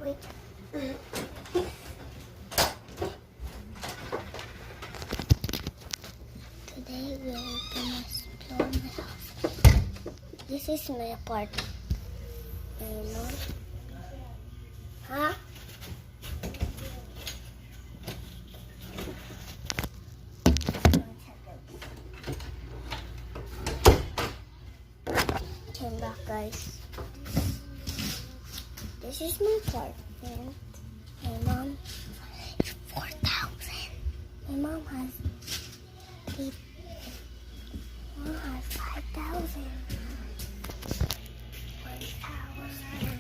Wait. Today we're gonna explore my house. This is my apartment. You know? Huh? Came back, guys. This is my apartment. My mom has 4,000. My mom has 5,000. 1,000.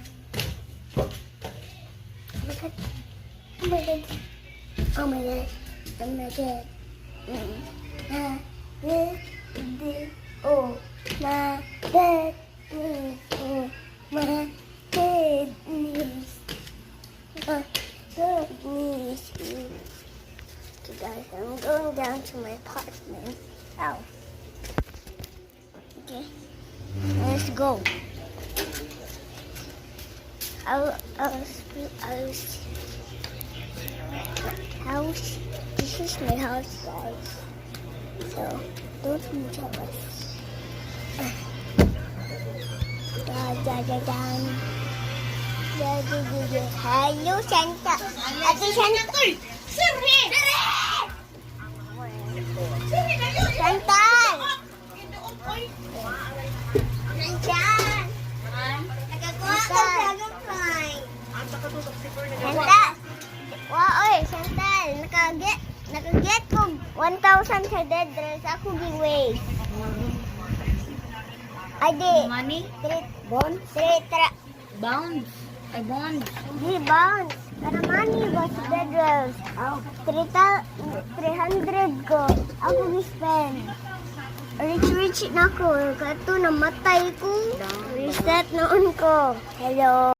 Oh my god. Oh my god. Oh my god. Oh my god. Oh my god. Oh my goodness. Oh goodness. Okay guys, I'm going down to my apartment. Ow. Okay. Let's go. House. This is my house, guys. So don't move jealous. Hello, Santa. Ate Santa. Siri! Santa! Nandiyan! Nakakuha ka sa dragonfly. Santa! Oy, Santa! Nakaget ko 1,000 sa dead dress. Ako giveaway. Adi. Money? Bonds? Bounds. Ay, bonds. Hindi bonds. Para money ba sa dead dress? 300 ko. Ako gi-spend. Rich na ko. Kato namatay ko. Reset noon ko. Hello.